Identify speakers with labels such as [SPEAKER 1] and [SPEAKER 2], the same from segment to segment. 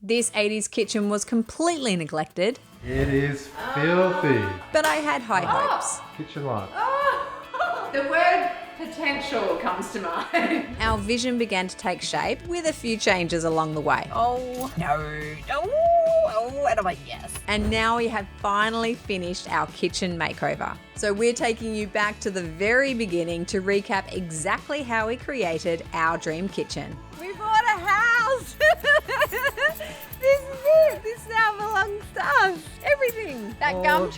[SPEAKER 1] This 80s kitchen was completely neglected.
[SPEAKER 2] It is filthy.
[SPEAKER 1] But I had high hopes.
[SPEAKER 2] Kitchen light.
[SPEAKER 3] The word potential comes to mind.
[SPEAKER 1] Our vision began to take shape with a few changes along the way.
[SPEAKER 3] Oh, no. And I'm like, yes.
[SPEAKER 1] And now we have finally finished our kitchen makeover. So we're taking you back to the very beginning to recap exactly how we created our dream kitchen.
[SPEAKER 3] We bought a house. This is it. This now belongs to us. Everything. That gum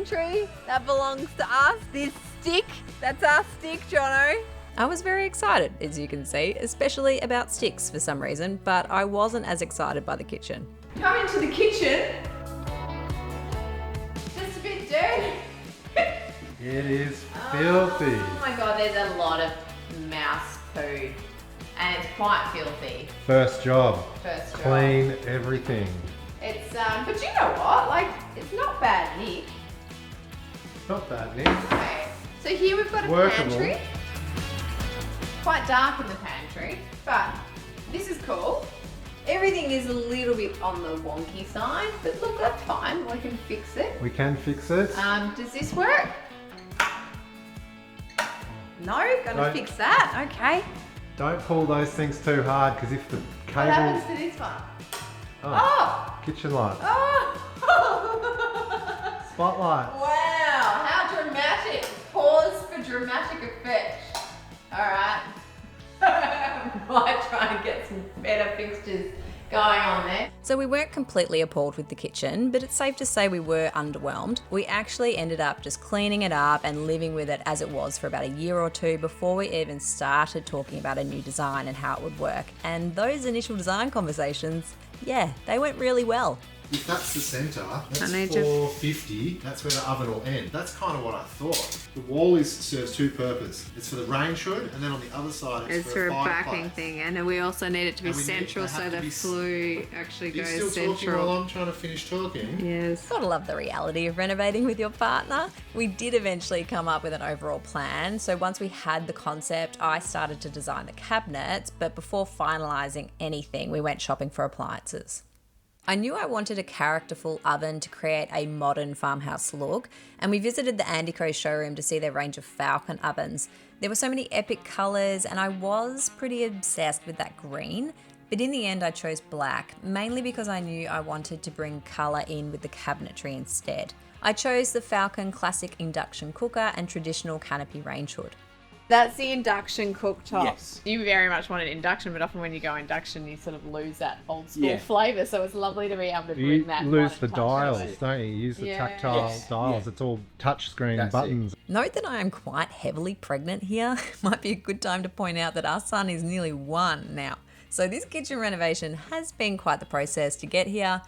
[SPEAKER 3] tree. That belongs to us. This stick, that's our stick, Jono.
[SPEAKER 1] I was very excited, as you can see, especially about sticks for some reason, but I wasn't as excited by the kitchen.
[SPEAKER 3] Come into the kitchen. Just a bit dirty.
[SPEAKER 2] It is filthy.
[SPEAKER 3] Oh my God, there's a lot of mouse poo. And it's quite filthy.
[SPEAKER 2] First job. Clean
[SPEAKER 3] Job.
[SPEAKER 2] everything.
[SPEAKER 3] It's, but you know what? Like, it's not bad, Nick.
[SPEAKER 2] Not bad, Nick.
[SPEAKER 3] Okay. So here we've got a
[SPEAKER 2] Workable.
[SPEAKER 3] pantry. Quite dark in the pantry, but this is cool. Everything is a little bit on the wonky side, but look, that's fine. We can fix it.
[SPEAKER 2] We can fix it.
[SPEAKER 3] Does this work? No, gotta
[SPEAKER 2] No.
[SPEAKER 3] fix that. Okay.
[SPEAKER 2] Don't pull those things too hard because if the
[SPEAKER 3] What
[SPEAKER 2] cable...
[SPEAKER 3] happens to this one?
[SPEAKER 2] Oh,
[SPEAKER 3] Oh!
[SPEAKER 2] kitchen light.
[SPEAKER 3] Oh!
[SPEAKER 2] Spotlight.
[SPEAKER 3] Wow, how dramatic. Pause for dramatic effect. All right. Might try and get some better fixtures going on there.
[SPEAKER 1] So we weren't completely appalled with the kitchen, but it's safe to say we were underwhelmed. We actually ended up just cleaning it up and living with it as it was for about a year or two before we even started talking about a new design and how it would work. And those initial design conversations, yeah, they went really well.
[SPEAKER 4] If that's the centre, that's
[SPEAKER 3] I need to-
[SPEAKER 4] 450, that's where the oven will end. That's kind of what I thought. The wall serves two purposes. It's for the range hood, and then on the other side
[SPEAKER 3] It's for a backing thing, and we also need it to be
[SPEAKER 4] And we need-
[SPEAKER 3] central
[SPEAKER 4] they have
[SPEAKER 3] so
[SPEAKER 4] to
[SPEAKER 3] the
[SPEAKER 4] be
[SPEAKER 3] flue actually
[SPEAKER 4] You're
[SPEAKER 3] goes
[SPEAKER 4] still talking
[SPEAKER 3] central.
[SPEAKER 4] while I'm trying to finish talking.
[SPEAKER 3] Yes.
[SPEAKER 1] Gotta love the reality of renovating with your partner. We did eventually come up with an overall plan. So once we had the concept, I started to design the cabinets, but before finalizing anything, we went shopping for appliances. I knew I wanted a characterful oven to create a modern farmhouse look, and we visited the Andico showroom to see their range of Falcon ovens. There were so many epic colours, and I was pretty obsessed with that green, but in the end I chose black, mainly because I knew I wanted to bring colour in with the cabinetry instead. I chose the Falcon Classic Induction Cooker and traditional canopy range hood.
[SPEAKER 3] That's the induction cooktop.
[SPEAKER 4] Yes.
[SPEAKER 3] You very much wanted induction, but often when you go induction, you sort of lose that old school
[SPEAKER 4] Yeah.
[SPEAKER 3] flavour. So it's lovely to be able to bring
[SPEAKER 2] You
[SPEAKER 3] that.
[SPEAKER 2] lose
[SPEAKER 3] nice
[SPEAKER 2] the
[SPEAKER 3] touch
[SPEAKER 2] dials,
[SPEAKER 3] to it.
[SPEAKER 2] don't you? You use the
[SPEAKER 3] Yeah.
[SPEAKER 2] tactile
[SPEAKER 4] Yes.
[SPEAKER 2] dials.
[SPEAKER 4] Yeah.
[SPEAKER 2] It's all touchscreen
[SPEAKER 4] That's it.
[SPEAKER 2] buttons.
[SPEAKER 1] Note that I am quite heavily pregnant here. Might be a good time to point out that our son is nearly 1 now. So this kitchen renovation has been quite the process to get here.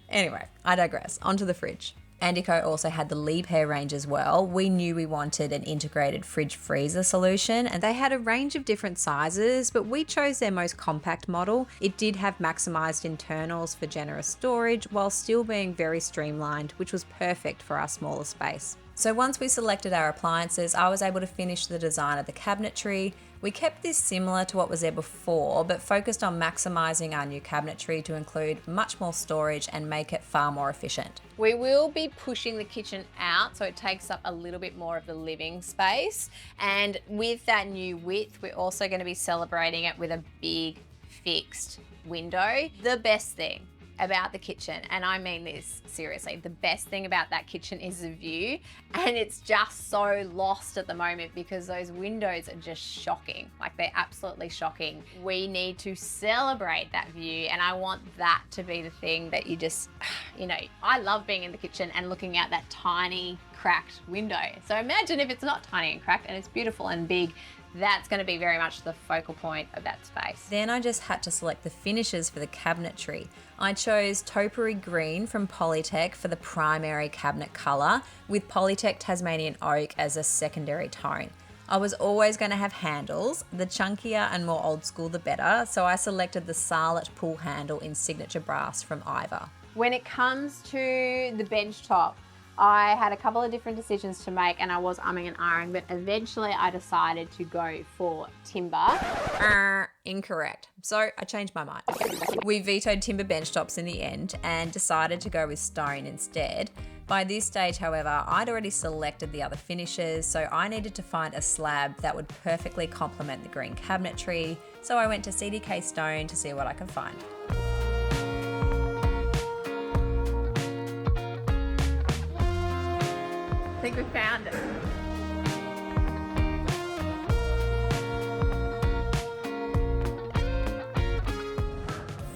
[SPEAKER 1] Anyway, I digress. Onto the fridge. Andico also had the Liebherr range as well. We knew we wanted an integrated fridge freezer solution, and they had a range of different sizes, but we chose their most compact model. It did have maximized internals for generous storage while still being very streamlined, which was perfect for our smaller space. So once we selected our appliances, I was able to finish the design of the cabinetry. We kept this similar to what was there before, but focused on maximizing our new cabinetry to include much more storage and make it far more efficient. We will be pushing the kitchen out so it takes up a little bit more of the living space. And with that new width, we're also going to be celebrating it with a big fixed window. The best thing about the kitchen, and I mean this seriously, the best thing about that kitchen is the view, and it's just so lost at the moment because those windows are just shocking. Like, they're absolutely shocking. We need to celebrate that view, and I want that to be the thing that you just, you know, I love being in the kitchen and looking out that tiny cracked window. So imagine if it's not tiny and cracked and it's beautiful and big. That's going to be very much the focal point of that space. Then I just had to select the finishes for the cabinetry. I chose Topiary Green from Polytech for the primary cabinet colour, with Polytech Tasmanian Oak as a secondary tone. I was always going to have handles, the chunkier and more old school the better, so I selected the Sarlet pull handle in signature brass from Iva. When it comes to the bench top, I had a couple of different decisions to make and I was umming and ahhing, but eventually I decided to go for timber. incorrect. So I changed my mind. We vetoed timber bench tops in the end and decided to go with stone instead. By this stage, however, I'd already selected the other finishes, so I needed to find a slab that would perfectly complement the green cabinetry. So I went to CDK Stone to see what I could find.
[SPEAKER 3] I think we found it.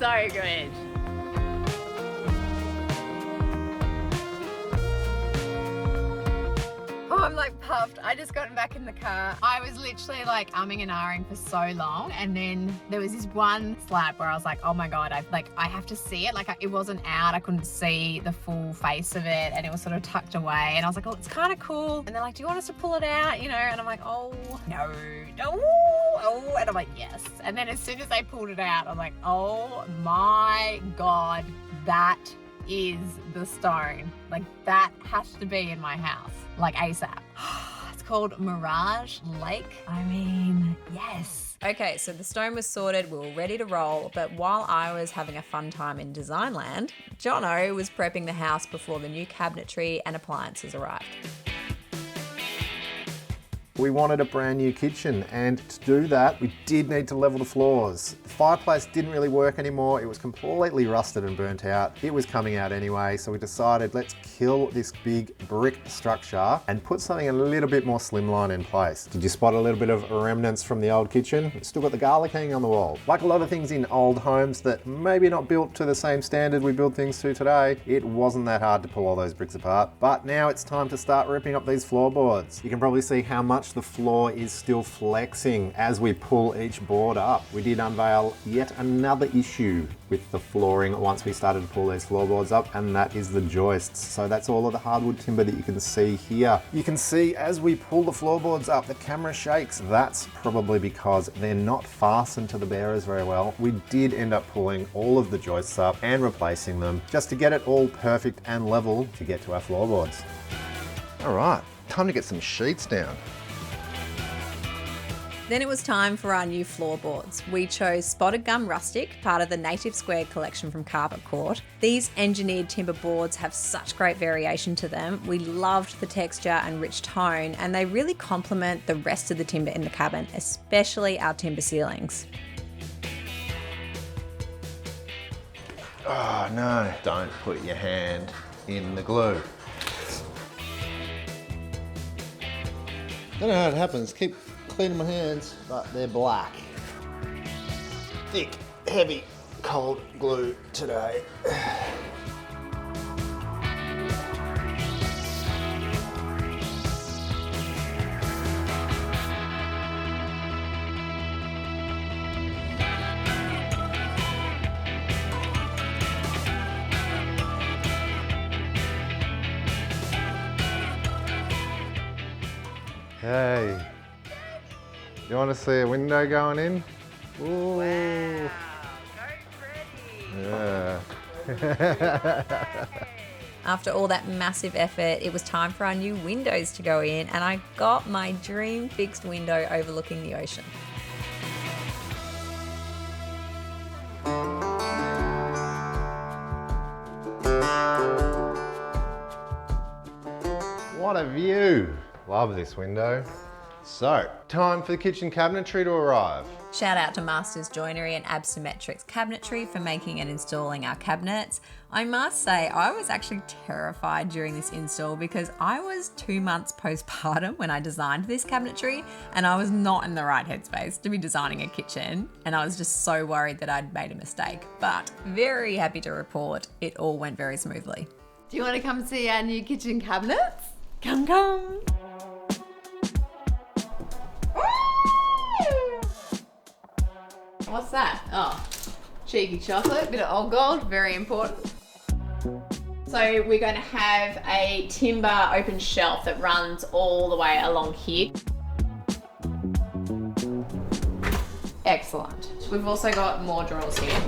[SPEAKER 3] So good. Oh, I'm like puffed. I just got back in the car. I was literally like umming and ahhing for so long, and then there was this one slab where I was like, oh my god, I have to see it. Like it wasn't out. I couldn't see the full face of it, and it was sort of tucked away. And I was like, oh, it's kind of cool. And they're like, do you want us to pull it out? You know? And I'm like, oh no, oh. And I'm like, yes. And then as soon as they pulled it out, I'm like, oh my god, that is the stone. Like that has to be in my house, like ASAP. It's called Mirage Lake. I mean, yes.
[SPEAKER 1] Okay, so the stone was sorted, we were ready to roll, but while I was having a fun time in design land, Jono was prepping the house before the new cabinetry and appliances arrived.
[SPEAKER 2] We wanted a brand new kitchen, and to do that, we did need to level the floors. The fireplace didn't really work anymore. It was completely rusted and burnt out. It was coming out anyway, so we decided let's kill this big brick structure and put something a little bit more slimline in place. Did you spot a little bit of remnants from the old kitchen? It's still got the garlic hanging on the wall. Like a lot of things in old homes that maybe not built to the same standard we build things to today, it wasn't that hard to pull all those bricks apart. But now it's time to start ripping up these floorboards. You can probably see how much the floor is still flexing as we pull each board up. We did unveil yet another issue with the flooring once we started to pull these floorboards up, and that is the joists. So that's all of the hardwood timber that you can see here. You can see as we pull the floorboards up, the camera shakes. That's probably because they're not fastened to the bearers very well. We did end up pulling all of the joists up and replacing them just to get it all perfect and level to get to our floorboards. All right, time to get some sheets down.
[SPEAKER 1] Then it was time for our new floorboards. We chose Spotted Gum Rustic, part of the Native Squared collection from Carpet Court. These engineered timber boards have such great variation to them. We loved the texture and rich tone, and they really complement the rest of the timber in the cabin, especially our timber ceilings.
[SPEAKER 2] Oh no, don't put your hand in the glue.
[SPEAKER 4] Don't know how it happens. Keep cleaning my hands, but they're black.
[SPEAKER 2] Thick, heavy, cold glue today. Hey, you want to see a window going in? Ooh.
[SPEAKER 3] Wow, so pretty.
[SPEAKER 2] Yeah.
[SPEAKER 1] After all that massive effort, it was time for our new windows to go in, and I got my dream fixed window overlooking the ocean.
[SPEAKER 2] What a view. Love this window. So, time for the kitchen cabinetry to arrive.
[SPEAKER 1] Shout out to Masters Joinery and Absymmetrics Cabinetry for making and installing our cabinets. I must say, I was actually terrified during this install because I was 2 months postpartum when I designed this cabinetry, and I was not in the right headspace to be designing a kitchen, and I was just so worried that I'd made a mistake. But very happy to report it all went very smoothly.
[SPEAKER 3] Do you want to come see our new kitchen cabinets? Come. What's that? Oh, cheeky chocolate, bit of old gold, very important. So we're going to have a timber open shelf that runs all the way along here. Excellent. We've also got more drawers here.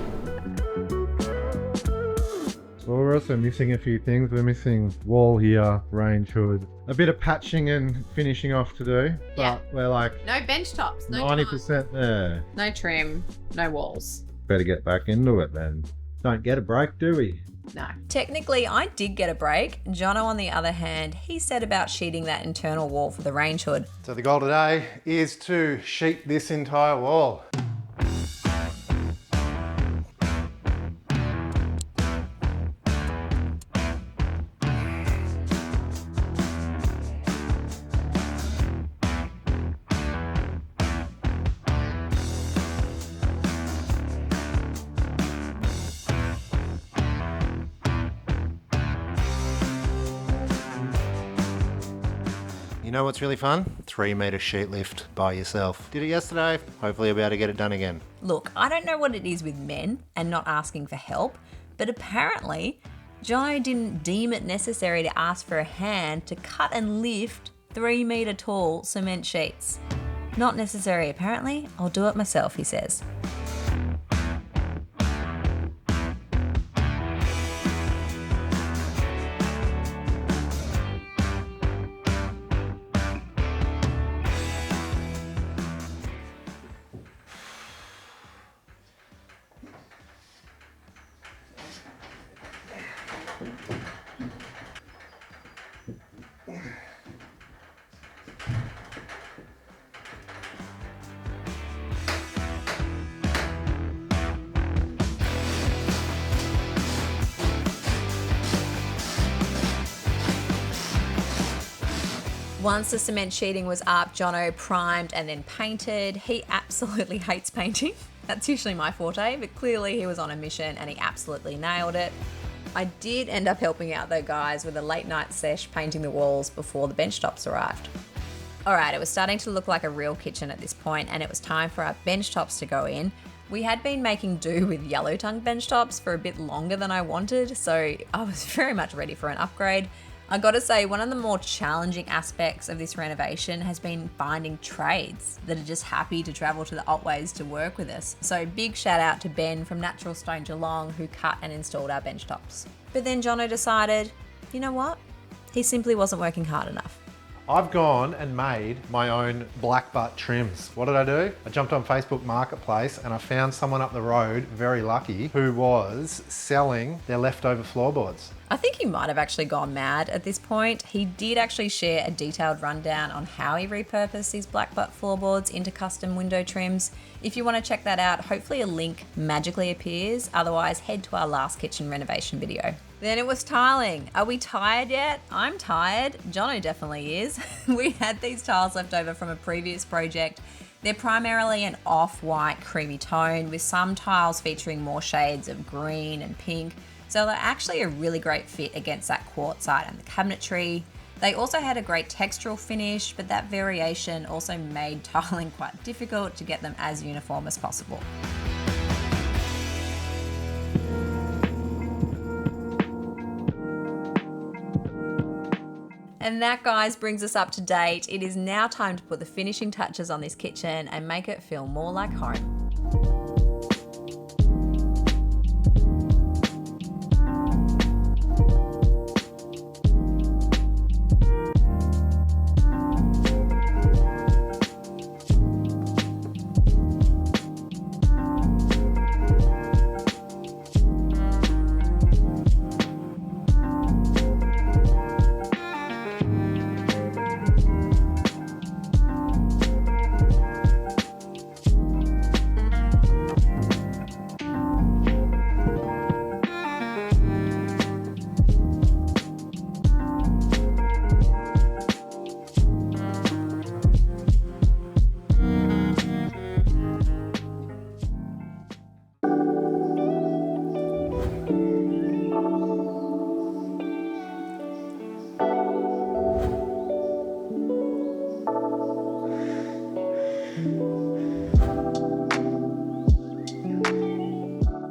[SPEAKER 2] Well, we're also missing a few things. We're missing wall here, range hood, a bit of patching and finishing off to do. But
[SPEAKER 3] Yeah.
[SPEAKER 2] we're like
[SPEAKER 3] No bench tops. No
[SPEAKER 2] 90% there.
[SPEAKER 3] No trim. No walls.
[SPEAKER 2] Better get back into it then. Don't get a break, do we?
[SPEAKER 3] No.
[SPEAKER 1] Technically, I did get a break. Jono, on the other hand, he said about sheeting that internal wall for the range hood.
[SPEAKER 2] So the goal today is to sheet this entire wall. You know what's really fun? 3-metre sheet lift by yourself. Did it yesterday. Hopefully I'll be able to get it done again.
[SPEAKER 1] Look, I don't know what it is with men and not asking for help, but apparently Jono didn't deem it necessary to ask for a hand to cut and lift 3-metre tall cement sheets. Not necessary, apparently. I'll do it myself, he says. Once the cement sheeting was up, Jono primed and then painted. He absolutely hates painting. That's usually my forte, but clearly he was on a mission and he absolutely nailed it. I did end up helping out though, guys, with a late night sesh painting the walls before the bench tops arrived. Alright, it was starting to look like a real kitchen at this point, and it was time for our bench tops to go in. We had been making do with yellow tongue bench tops for a bit longer than I wanted, so I was very much ready for an upgrade. I gotta say, one of the more challenging aspects of this renovation has been finding trades that are just happy to travel to the Otways to work with us. So big shout out to Ben from Natural Stone Geelong, who cut and installed our bench tops. But then Jono decided, you know what? He simply wasn't working hard enough.
[SPEAKER 2] I've gone and made my own black butt trims. What did I do? I jumped on Facebook Marketplace and I found someone up the road, very lucky, who was selling their leftover floorboards.
[SPEAKER 1] I think he might have actually gone mad at this point. He did actually share a detailed rundown on how he repurposed these black butt floorboards into custom window trims. If you want to check that out, hopefully a link magically appears. Otherwise, head to our last kitchen renovation video. Then it was tiling. Are we tired yet? I'm tired. Jono definitely is. We had these tiles left over from a previous project. They're primarily an off-white creamy tone, with some tiles featuring more shades of green and pink. So they're actually a really great fit against that quartzite and the cabinetry. They also had a great textural finish, but that variation also made tiling quite difficult to get them as uniform as possible. And that, guys, brings us up to date. It is now time to put the finishing touches on this kitchen and make it feel more like home.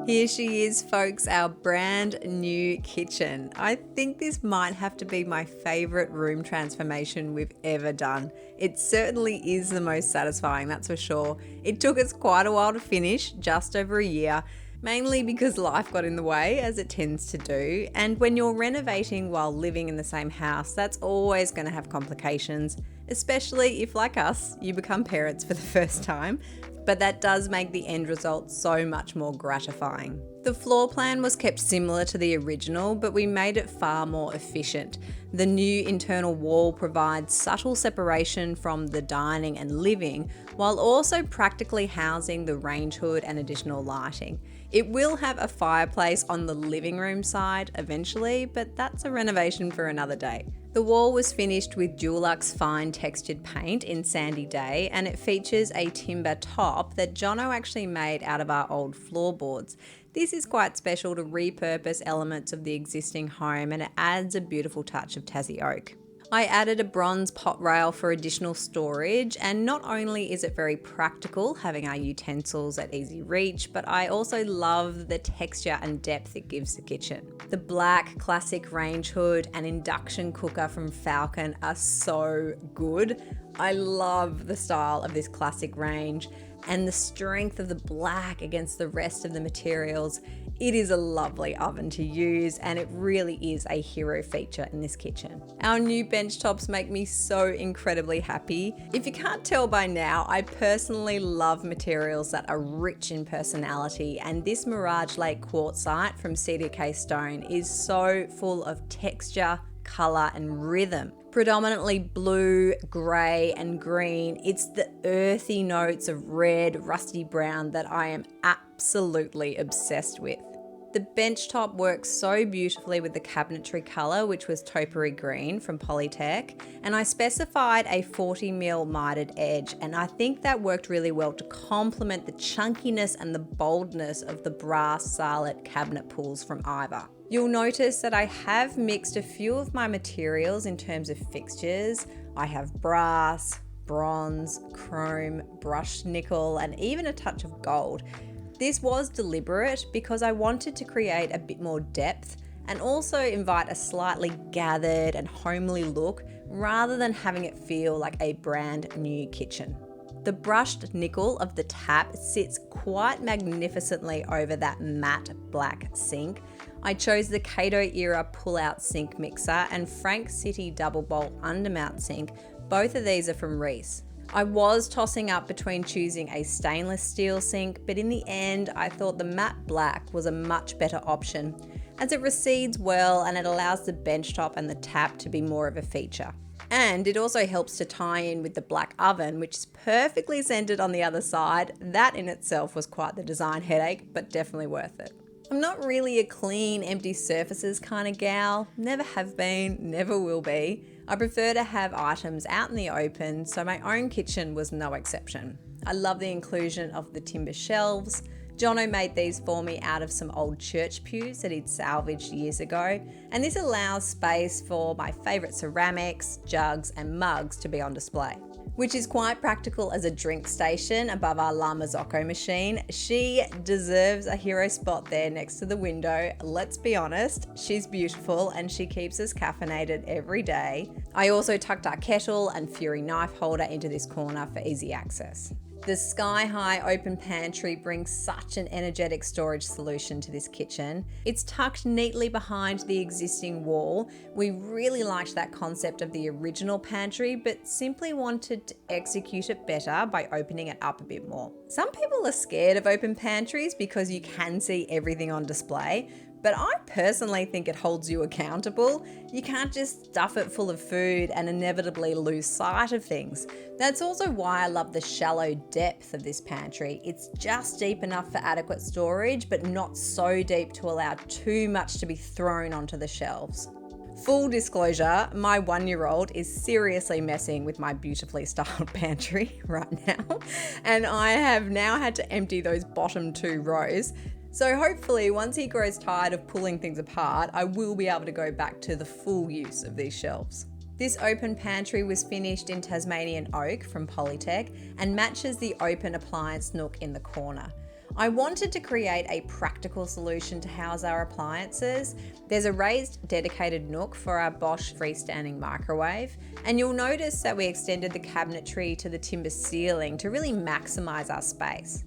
[SPEAKER 1] Here she is, folks, our brand new kitchen. I think this might have to be my favorite room transformation we've ever done. It certainly is the most satisfying, that's for sure. It took us quite a while to finish, just over a year. mainly because life got in the way, as it tends to do. And when you're renovating while living in the same house, that's always going to have complications, especially if, like us, you become parents for the first time. But that does make the end result so much more gratifying. The floor plan was kept similar to the original, but we made it far more efficient. The new internal wall provides subtle separation from the dining and living, while also practically housing the range hood and additional lighting. It will have a fireplace on the living room side eventually, but that's a renovation for another day. The wall was finished with Dulux fine textured paint in Sandy Day, and it features a timber top that Jono actually made out of our old floorboards. This is quite special to repurpose elements of the existing home, and it adds a beautiful touch of Tassie oak. I added a bronze pot rail for additional storage, and not only is it very practical having our utensils at easy reach, but I also love the texture and depth it gives the kitchen. The black classic range hood and induction cooker from Falcon are so good. I love the style of this classic range and the strength of the black against the rest of the materials. It is a lovely oven to use, and it really is a hero feature in this kitchen. Our new bench tops make me so incredibly happy. If you can't tell by now, I personally love materials that are rich in personality, and this Mirage Lake quartzite from CDK Stone is so full of texture, colour and rhythm. Predominantly blue, grey and green, it's the earthy notes of red, rusty brown that I am absolutely obsessed with. The bench top works so beautifully with the cabinetry colour, which was topiary green from Polytech, and I specified a 40mm mitered edge, and I think that worked really well to complement the chunkiness and the boldness of the brass Sarlet cabinet pulls from Iva. You'll notice that I have mixed a few of my materials in terms of fixtures. I have brass, bronze, chrome, brushed nickel, and even a touch of gold. This was deliberate because I wanted to create a bit more depth and also invite a slightly gathered and homely look rather than having it feel like a brand new kitchen. The brushed nickel of the tap sits quite magnificently over that matte black sink. I chose the Cato era pull-out sink mixer and Frank City double bolt undermount sink. Both of these are from Reese. I was tossing up between choosing a stainless steel sink, but in the end I thought the matte black was a much better option as it recedes well and it allows the bench top and the tap to be more of a feature. And it also helps to tie in with the black oven, which is perfectly centered on the other side. That in itself was quite the design headache, but definitely worth it. I'm not really a clean, empty surfaces kind of gal. Never have been, never will be. I prefer to have items out in the open, so my own kitchen was no exception. I love the inclusion of the timber shelves. Jono made these for me out of some old church pews that he'd salvaged years ago, and this allows space for my favourite ceramics, jugs and mugs to be on display, which is quite practical as a drink station above our La Mazzocco machine. She deserves a hero spot there next to the window. Let's be honest, she's beautiful and she keeps us caffeinated every day. I also tucked our kettle and Fury knife holder into this corner for easy access. The sky-high open pantry brings such an energetic storage solution to this kitchen. It's tucked neatly behind the existing wall. We really liked that concept of the original pantry, but simply wanted to execute it better by opening it up a bit more. Some people are scared of open pantries because you can see everything on display, but I personally think it holds you accountable. You can't just stuff it full of food and inevitably lose sight of things. That's also why I love the shallow depth of this pantry. It's just deep enough for adequate storage, but not so deep to allow too much to be thrown onto the shelves. Full disclosure, my 1-year-old is seriously messing with my beautifully styled pantry right now, and I have now had to empty those bottom 2 rows. So hopefully once he grows tired of pulling things apart, I will be able to go back to the full use of these shelves. This open pantry was finished in Tasmanian oak from Polytech and matches the open appliance nook in the corner. I wanted to create a practical solution to house our appliances. There's a raised dedicated nook for our Bosch freestanding microwave, and you'll notice that we extended the cabinetry to the timber ceiling to really maximise our space.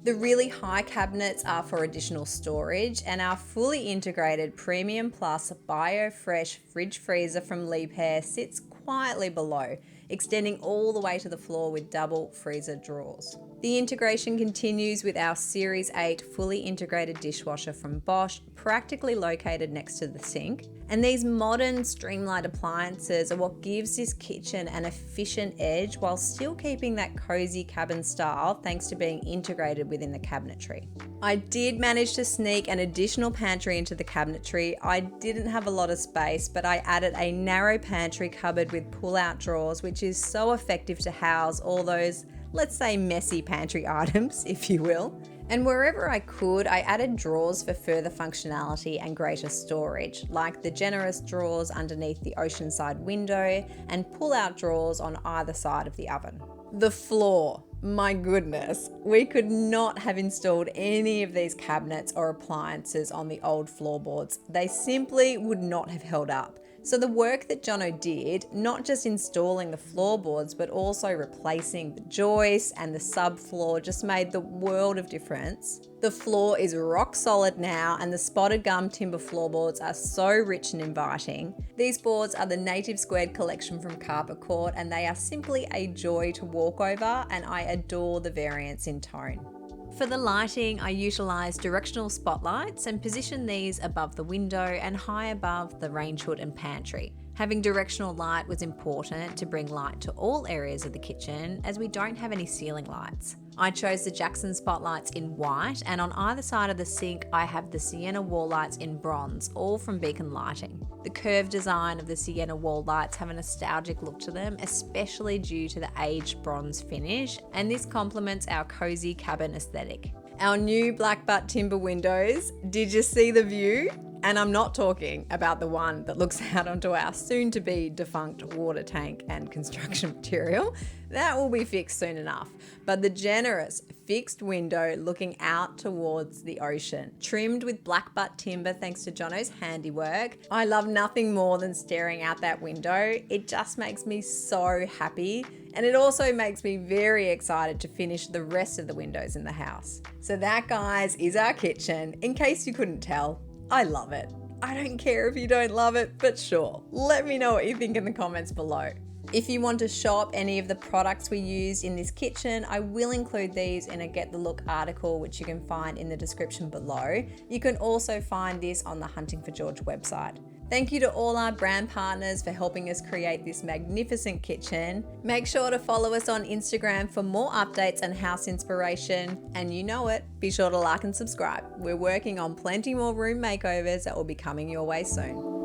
[SPEAKER 1] The really high cabinets are for additional storage, and our fully integrated Premium Plus Bio-Fresh fridge freezer from Liebherr sits quietly below, extending all the way to the floor with double freezer drawers. The integration continues with our Series 8 fully integrated dishwasher from Bosch, practically located next to the sink. And these modern streamlined appliances are what gives this kitchen an efficient edge while still keeping that cozy cabin style thanks to being integrated within the cabinetry. I did manage to sneak an additional pantry into the cabinetry. I didn't have a lot of space, but I added a narrow pantry cupboard with pull-out drawers, which is so effective to house all those, let's say, messy pantry items, if you will. And wherever I could, I added drawers for further functionality and greater storage, like the generous drawers underneath the oceanside window and pull-out drawers on either side of the oven. The floor, my goodness, we could not have installed any of these cabinets or appliances on the old floorboards. They simply would not have held up. So the work that Jono did, not just installing the floorboards, but also replacing the joists and the subfloor, just made the world of difference. The floor is rock solid now, and the spotted gum timber floorboards are so rich and inviting. These boards are the Native Squared collection from Carpet Court, and they are simply a joy to walk over, and I adore the variance in tone. For the lighting, I utilised directional spotlights and positioned these above the window and high above the range hood and pantry. Having directional light was important to bring light to all areas of the kitchen, as we don't have any ceiling lights. I chose the Jackson spotlights in white, and on either side of the sink I have the Sienna wall lights in bronze, all from Beacon Lighting. The curved design of the Sienna wall lights have a nostalgic look to them, especially due to the aged bronze finish, and this complements our cozy cabin aesthetic. Our new black butt timber windows, did you see the view? And I'm not talking about the one that looks out onto our soon-to-be defunct water tank and construction material. That will be fixed soon enough. But the generous fixed window looking out towards the ocean, trimmed with black butt timber thanks to Jono's handiwork. I love nothing more than staring out that window. It just makes me so happy. And it also makes me very excited to finish the rest of the windows in the house. So that, guys, is our kitchen. In case you couldn't tell, I love it. I don't care if you don't love it, but sure, let me know what you think in the comments below. If you want to shop any of the products we used in this kitchen, I will include these in a Get the Look article, which you can find in the description below. You can also find this on the Hunting for George website. Thank you to all our brand partners for helping us create this magnificent kitchen. Make sure to follow us on Instagram for more updates and house inspiration. And you know it, be sure to like and subscribe. We're working on plenty more room makeovers that will be coming your way soon.